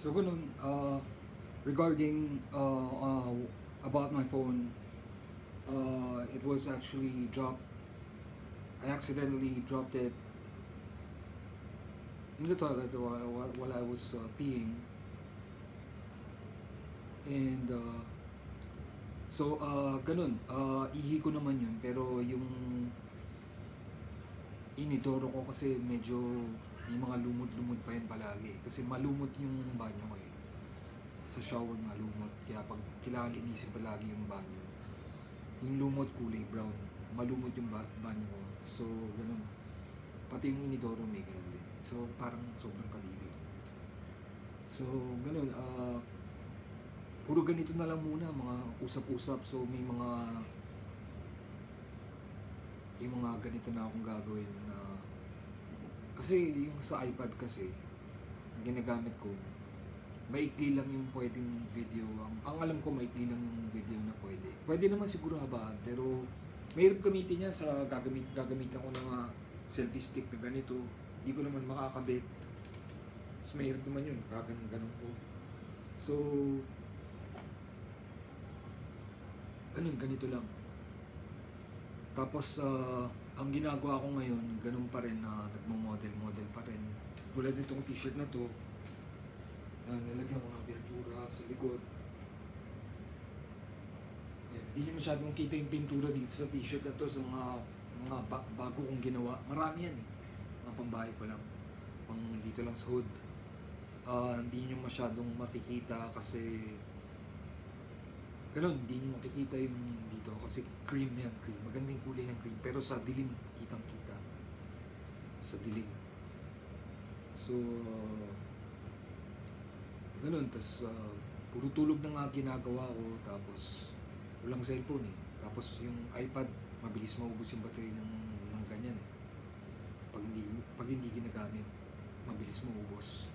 So ganun, regarding about my phone, it was actually dropped. I accidentally dropped it in the toilet while I was peeing, and ganun, ihi ko naman yun, pero yung inidoro ko kasi medyo may mga lumot-lumot pa yun palagi. Kasi malumot yung banyo ko eh. Sa shower malumot. Kaya pag kailangan linisin palagi yung banyo, yung lumot kulay brown. Malumot yung banyo ko. So, ganun. Pati yung inidoro may ganun din. So, parang sobrang kadiri. So, ganun. Puro ganito na lang muna, mga usap-usap. So, yung mga ganito na akong gagawin na kasi yung sa iPad kasi na ginagamit ko, maikli lang yung pwedeng video. Ang alam ko, maikli lang yung video na pwede. Pwede naman siguro habaan, pero mahirap gamitin yan sa gagamitan ko ng selfie stick na ganito. Hindi ko naman makakabit. Mas mahirap naman yun, ganun ko. So, ganito lang. Tapos, ang ginagawa ko ngayon, ganun pa rin na nagmo-model pa rin. Tulad nitong t-shirt na to, nalagyan ko ng pintura sa likod. Yan. Hindi niyo masyadong kita yung pintura dito sa t-shirt na to sa mga bago kong ginawa. Marami yan eh. Mga pambahay pa lang. Pang dito lang sa hood. Hindi niyo masyadong makikita kasi ganun, hindi nyo makikita yung dito kasi cream yan, cream. Maganda yung kulay ng cream. Pero sa dilim, kitang-kita. Sa dilim. So, ganun. Tapos, puro tulog na nga ginagawa ko. Tapos, walang cellphone eh. Tapos, yung iPad, mabilis maubos yung battery ng ganyan eh. Pag hindi ginagamit, mabilis maubos.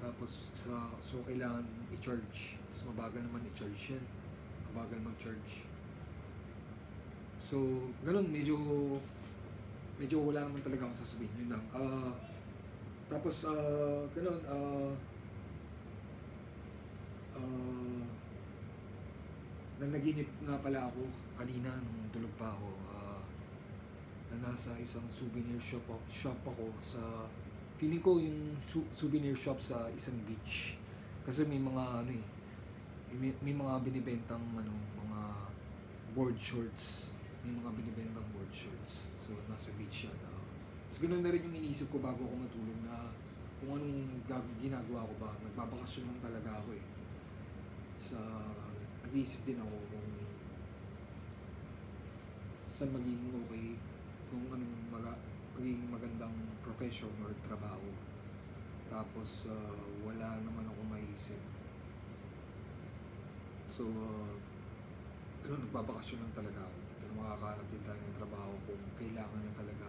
Tapos, so kailangan i-charge. Tapos mabagal naman i-charge yan. Mabagal mag-charge. So, ganun, medyo wala naman talaga akong sasabihin. Yun lang. Tapos, ganun, nanaginip nga pala ako kanina nung tulog pa ako, na nasa isang souvenir shop ako sa feeling ko yung souvenir shop sa isang beach. Kasi may mga may mga binibentang mga board shorts. May mga binibentang board shorts. So nasa beach siya. Tapos ganoon na rin yung iniisip ko bago ako matulog na kung anong ginagawa ko ba. Nagbabakasyon lang talaga ako eh. Nag-iisip din ako kung saan magiging okay, kung anong magiging magandang profession or trabaho. Tapos wala naman ako maisip. So nagbabakasyon lang talaga ako. Pero makakahanap din tayo ng trabaho kung kailangan na talaga.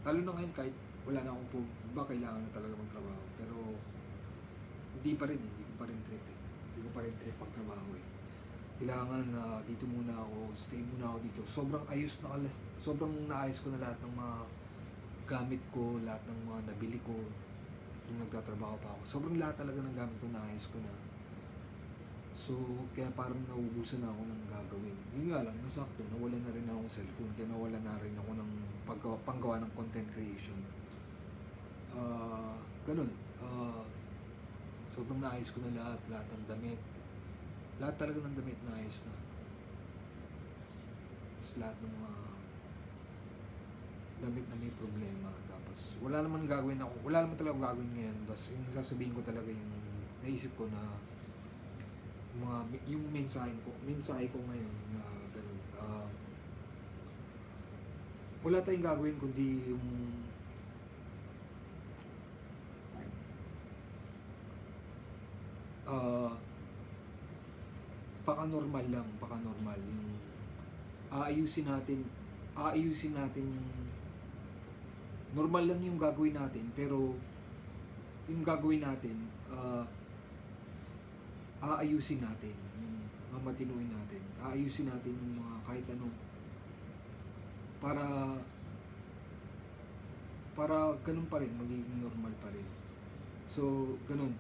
Lalo na ngayon kahit wala na akong phone, ba kailangan na talaga magtrabaho. Pero hindi ko pa rin trip eh. Hindi ko pa rin trip pagtrabaho eh. Kailangan dito muna ako, stay muna ako dito. Sobrang naayos ko na lahat ng mga gamit ko, lahat ng mga nabili ko nung nagtatrabaho pa ako. Sobrang lahat talaga ng gamit ko naayos ko na. So, kaya parang nauubusan na ako ng gagawin. Yun nga lang, nasakto, nawalan na rin ako ng cellphone, kaya nawalan na rin ako ng panggawa ng content creation. Ganun. Sobrang naayos ko na lahat ng damit. Lahat talaga ng damit naayos na. Tapos lahat ng mga damit na may problema. Tapos wala naman talaga gagawin ngayon. Tapos yung sasabihin ko talaga yung naisip ko na yung mensahe ko ngayon na ganun. Wala tayong gagawin kundi yung paka-normal yung aayusin natin yung normal lang yung gagawin natin, pero yung gagawin natin aayusin natin yung mamatinuin natin, aayusin natin yung mga kahit ano para ganun pa rin, magiging normal pa rin. So, ganun.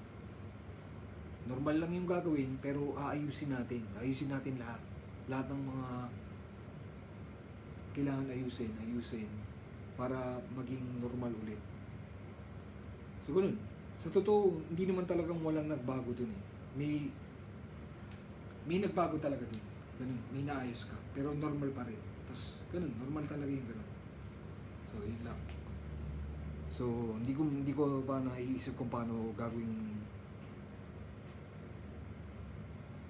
Normal lang yung gagawin, pero aayusin natin. Ayusin natin lahat. Lahat ng mga kailangan ayusin para maging normal ulit. So, ganun. Sa totoo, hindi naman talagang walang nagbago dun eh. May nagbago talaga dun. Ganun, may naayos ka. Pero normal pa rin. Tapos, ganun, normal talaga yung ganun. So, yun lang. So, hindi ko pa naiisip kung paano gagawin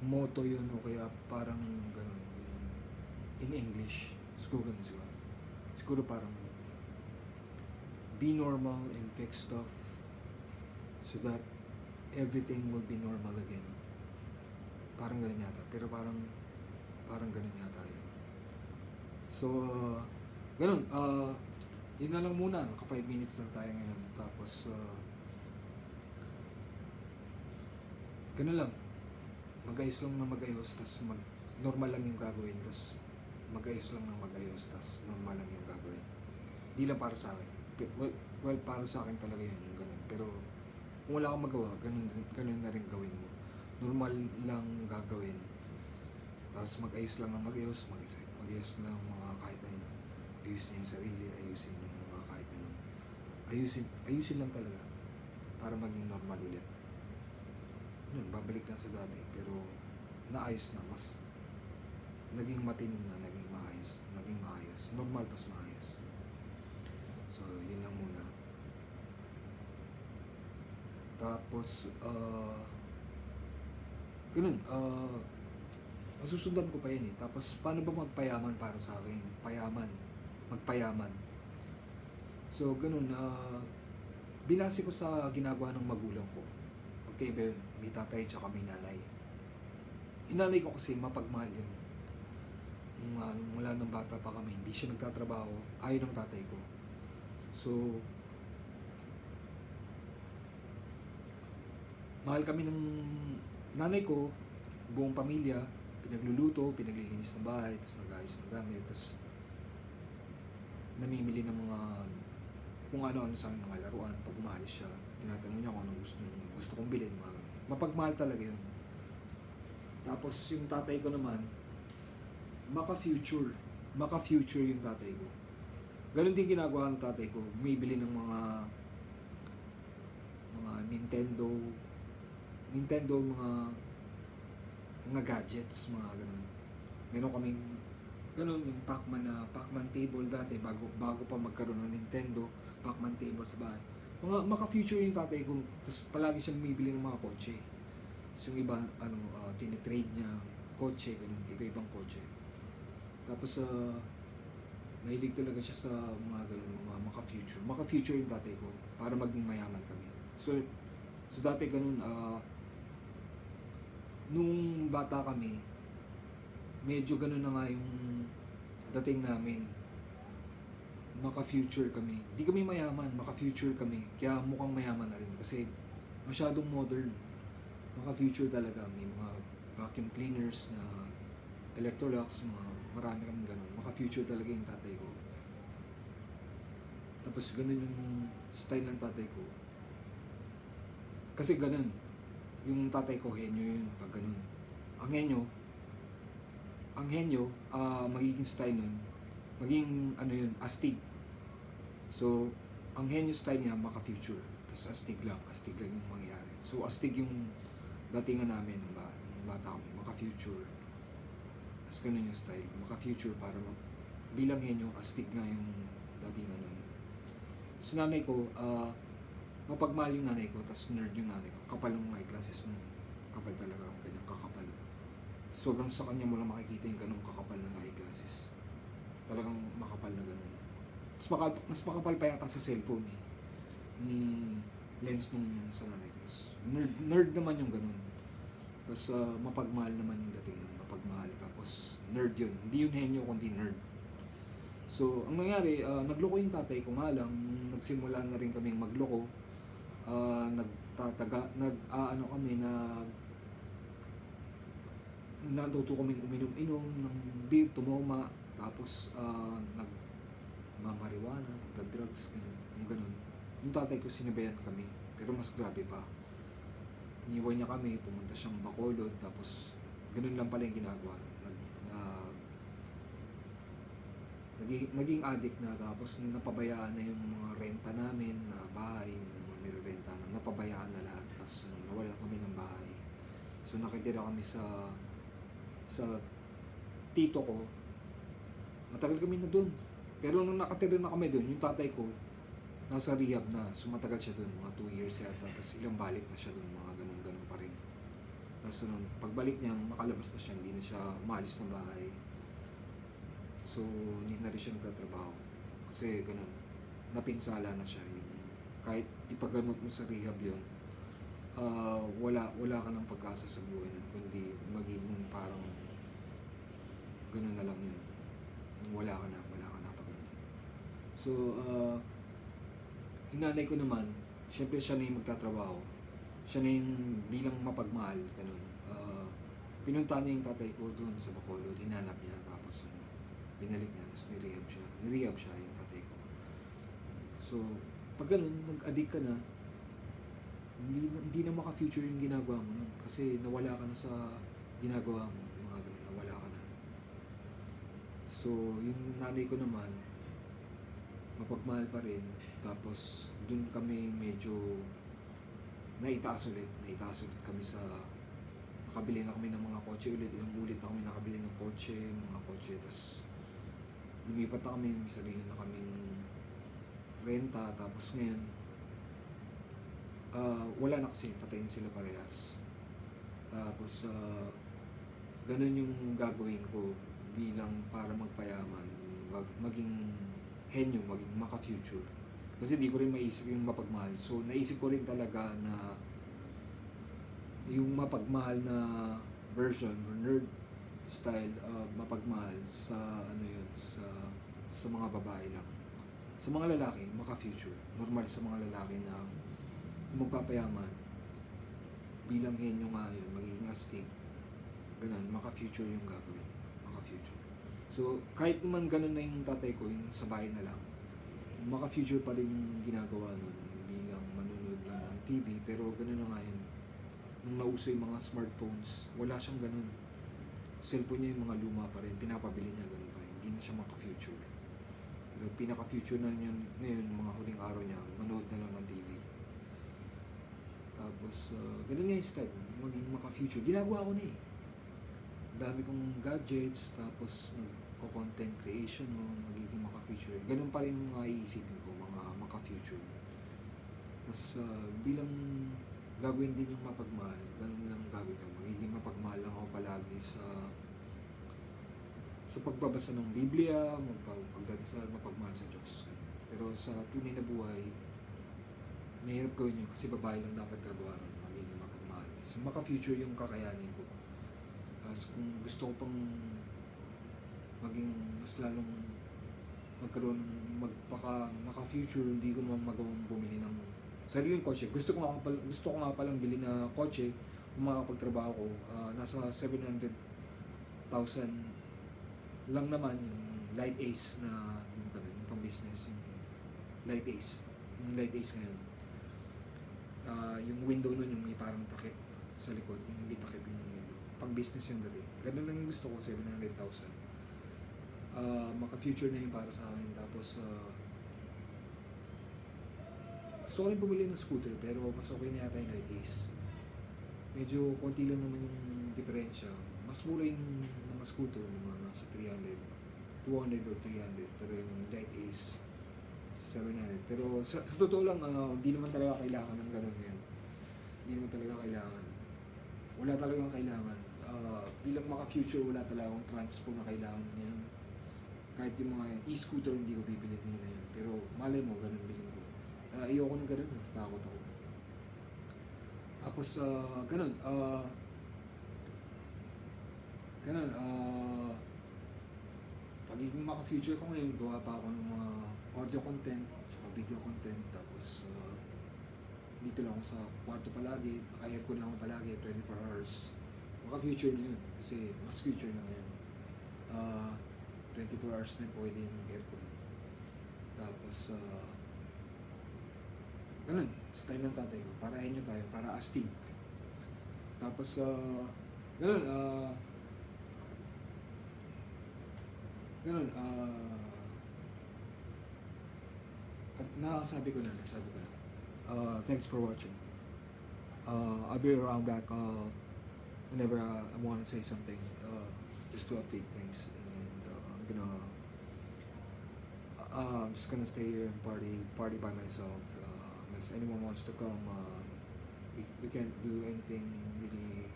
motto yun o kaya parang ganun in English. Siguro ganun siguro. Siguro parang be normal and fix stuff so that everything will be normal again. Parang ganun yata. Pero parang ganun yata yun. So, ganun. Yun na lang muna. Naka 5 minutes lang tayo ngayon. Tapos, ganun lang. Mag-ayos lang na mag-ayos. Tapos normal lang yung gagawin. Tapos mag-ayos lang na mag-ayos. Tapos normal lang yung gagawin. Hindi lang para sa akin. Well, para sa akin talaga yun yung ganun. Pero kung wala kang magawa, ganun na rin gawin mo. Normal lang gagawin. Tapos mag-ayos lang na mag-ayos. Mag-ayos lang mga kahit ano. Ayusin yung sarili. Ayusin yung mga kahit ano. Ayusin lang talaga. Para maging normal ulit. Yun, babalik lang sa dati. Pero naayos na. Mas naging matino na. Naging maayos. Normal tas maayos. So, yun lang muna. Tapos, ganun, masusundan ko pa yan eh. Tapos, paano ba magpayaman para sa akin? Magpayaman. So, ganun, binase ko sa ginagawa ng magulang ko. Okay ba yun? May tatay tsaka may nanay. Yung nanay ko kasi mapagmahal yun. Mula nung bata pa kami, hindi siya nagtatrabaho. Ayaw ng tatay ko. So, mahal kami ng nanay ko, buong pamilya, pinagluluto, pinaglilinis ng bahay, tapos nag-ayos ng gamit, tapos namimili ng mga kung ano-ano sa mga laruan. Pag umalis siya, tinatanong niya kung ano gusto kong bilhin. Mapagmahal talaga yun. Tapos yung tatay ko naman, maka-future yung tatay ko. Ganon din ginagawa ng tatay ko. Bumibili ng mga Nintendo, mga gadgets, mga ganon. Meron kaming ganon, yung Pac-Man table dati, bago pa magkaroon ng Nintendo, Pac-Man table sa bahay. Maka-future yung tatay ko. Tapos palagi siyang bumibili ng mga kotse. Tapos yung iba, tinitrade niya, kotse, ganon, iba-ibang kotse. Tapos, mahilig talaga siya sa mga ganun, mga maka-future. Maka-future yung tatay ko para maging mayaman kami. So dati ganun, nung bata kami, medyo ganun na nga yung dating namin. Maka-future kami. Hindi kami mayaman, maka-future kami. Kaya mukhang mayaman na rin kasi masyadong modern. Maka-future talaga. May mga vacuum cleaners na Electrolux, marami kami ganun. Maka-future talaga yung tatay ko. Tapos ganun yung style ng tatay ko. Kasi ganun. Yung tatay ko, henyo yun. Pag ganun. Ang henyo, magiging style nun, maging astig. So, ang henyo style niya, maka-future. Tapos astig lang yung mangyayari. So, astig yung datingan namin ng bata kami, maka-future. Tapos ganun yung style, maka-future para bilang henyo, astig nga yung datingan nun. So, nanay ko, mapagmahal yung nanay ko, tapos nerd yung nanay ko. Kapal ng eyeglasses nun. Kapal talaga, ganyang kakapal. Sobrang sa kanya mo lang makikita yung ganung kakapal ng eyeglasses. Talagang makapal na ganun. Mas makapal pa yata sa cellphone eh. Yung lens nung sa nanay ko. Tapos nerd naman yung ganun. Tapos mapagmahal naman yung dating nun. Mapagmahal. Tapos nerd yun. Hindi yun henyo kundi nerd. So, ang nangyari, nagloko yung tatay ko nga lang. Nagsimula na rin kaming magloko. Natuto kaming uminom-inom ng beer, tumoma. Tapos, nagmamariwana, nagda-drugs, ganun. Yung tatay ko, sinabayan kami. Pero mas grabe pa. Iniwan niya kami, pumunta siyang Bacolod, tapos ganun lang pala yung ginagawa. Naging addict na, tapos napabayaan na yung mga renta namin na bahay, yung mga nirerenta na, napabayaan na lahat, tapos nawalan kami ng bahay. So nakitira kami sa tito ko. Matagal kami na doon. Pero nung nakatira na kami doon, yung tatay ko nasa rehab na. So matagal siya doon, mga 2 years yata. Tapos ilang balik na siya doon, mga ganun-ganun pa rin. Tapos nung pagbalik niya, makalabas na siya, hindi na siya umalis ng bahay. So hindi na rin siya nagtatrabaho. Kasi ganun, napinsala na siya. Yung, kahit ipagamot mo sa rehab yun, wala ka ng pag-asa sa buhay nun, kundi magiging parang ganun na lang yun. Wala ka na pag ganun. So, yung nanay ko naman, syempre siya na yung magtatrabaho. Siya na yung bilang mapagmahal, ganun. Pinunta niya yung tatay ko doon sa Bacolod, hinanap niya, tapos binalik niya, tapos nirehab siya yung tatay ko. So, pag ganun, nag-addict ka na, hindi na maka-future yung ginagawa mo nun. Kasi nawala ka na sa ginagawa mo, mga ganun, nawala ka na. So, yung nanay ko naman, mapagmahal pa rin. Tapos, dun kami medyo naitaas ulit kami sa, nakabili na kami ng mga kotse ulit. Ilang ulit na kami nakabili ng mga kotse. Tapos, lumipat na kami, may sarili na kaming renta. Tapos ngayon, wala na kasi, patay na sila parehas. Tapos, ganun yung gagawin ko bilang para magpayaman, maging henyo, maging maka-future. Kasi di ko rin maisip yung mapagmahal. So, naisip ko rin talaga na yung mapagmahal na version or nerd style mapagmahal sa ano yun, sa mga babae lang. Sa mga lalaki, maka-future. Normal sa mga lalaki na magpapayaman bilang henyo nga yun, magiging astig. Ganun, maka-future yung gagawin. Maka-future. So, kahit naman ganun na yung tatay ko, yung sa bahay na lang, maka-future pa rin yung ginagawa nun bilang manunod lang ng TV. Pero ganun na nga yun. Nung nauso yung mga smartphones, wala siyang ganun. Cellphone niya yung mga luma pa rin, pinapabili niya ganun pa rin. Hindi na siya maka-future. Pero pinaka-future na yun, ngayon, mga huling araw niya, manood na lang ng TV. Tapos, ganun nga yung style, maging maka-future. Ginagawa ko na eh. Dami kong gadgets, tapos nagko-content creation, magiging maka-future. Ganun pa rin mga iisipin ko, mga maka-future. Tapos, bilang gagawin din yung mapagmahal, ganun lang gagawin ko. Magiging mapagmahal lang ako palagi sa pagbabasa ng Biblia, pagdadasal, mapagmahal sa Diyos. Pero sa tunay na buhay, mahirap gawin yun kasi babae lang dapat gagawa nun, magiging mapagmahal. So, maka-future yung kakayanin ko. Kung gusto ko pang maging mas lalong magkaroon, maka-future, hindi ko naman magawang bumili ng sariling kotse. Gusto ko nga palang bili na kotse kung makakapagtrabaho ko. Nasa 700,000 lang naman yung Light Ace na yung pang-business, yung Light Ace. Yung Light Ace ngayon. Yung window nun, yung may parang takip sa likod, yung may takip yung window. Pang-business yung dati. Ganun lang yung gusto ko, 700,000. Maka-future na yung para sa akin. Tapos, gusto ko rin bumili ng scooter, pero mas okay na yata yung Light Ace. Medyo konti lang naman yung diferensya. Mas mura yung mga scooter, mga nasa 300, 200 or 300. Pero yung Light Ace, 700. Pero sa totoo lang, hindi naman talaga kailangan ng ganun ngayon. Hindi naman talaga kailangan. Wala talagang kailangan. Bilang maka-future, wala talaga akong transpo na kailangan ngayon. Kahit yung mga e-scooter, hindi ko bibili muna yun. Pero malay mo, ganun bilhin ko. Ayoko ng ganun, natatakot ako. Tapos, ganun. Pagiging maka-future ko ngayon, gawa pa ako ng mga audio content, tsaka video content. Tapos, dito lang ako sa kwarto palagi, naka-aircon lang ako palagi, 24 hours. Maka-future na yun, kasi mas future na ngayon. 24 hours na pwede yung aircon. Tapos, ganun. Style ng tatay ko. Para henyo tayo, para astig. Tapos, ganun, ganun, nasabi ko na. Thanks for watching. I'll be around back whenever I want to say something, just to update things. And I'm just gonna stay here and party by myself. Unless anyone wants to come, we can't do anything really.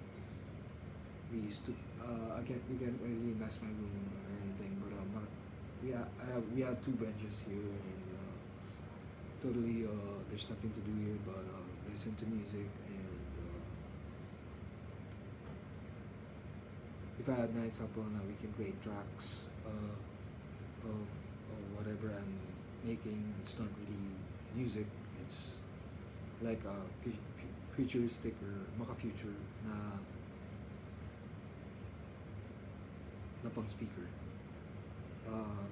We can't really mess my room or anything. But we have two benches here, and totally there's nothing to do here but listen to music. And if I had my cell phone, we can create tracks of whatever I'm making. It's not really music. It's like a futuristic or maka-future na pang speaker.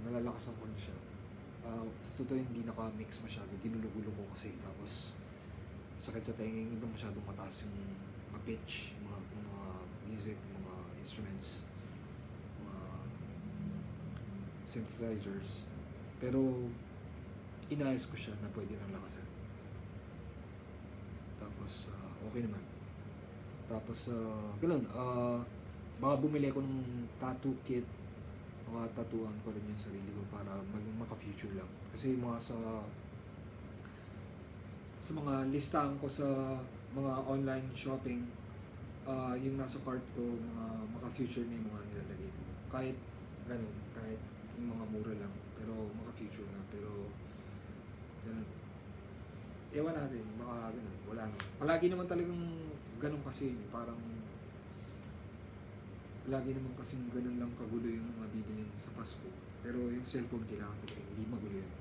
Nalalakasan ko rin siya. Sa totoo hindi naka-mix masyado. Ginulo-gulo ko kasi. Tapos sakit sa tenga, hindi masyadong mataas yung mga pitch, mga music, mga instruments, mga synthesizers. Pero inayos ko siya na pwede nang lakasan. Tapos okay naman. Tapos ganun, baka bumili ko ng tattoo kit, mga tattooan ko rin yung sarili ko para maging maka-future lang. Kasi sa mga listahan ko sa mga online shopping, yung nasa cart ko, mga maka-future na yung mga nilalagay ko. Kahit ganun, kahit yung mga mura lang, pero maka-future nga. Pero ganun. Ewan natin, baka ganun, wala na. Palagi naman talagang ganun kasi, parang lagi naman kasing ganun lang kagulo yung mga bibilin sa Pasko. Pero yung cellphone kailangan talaga, hindi magulo yun.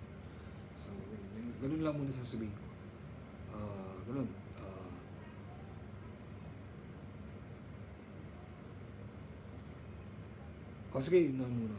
So, ganun lang muna sasabihin ko. Ganun. Sige, yun lang muna.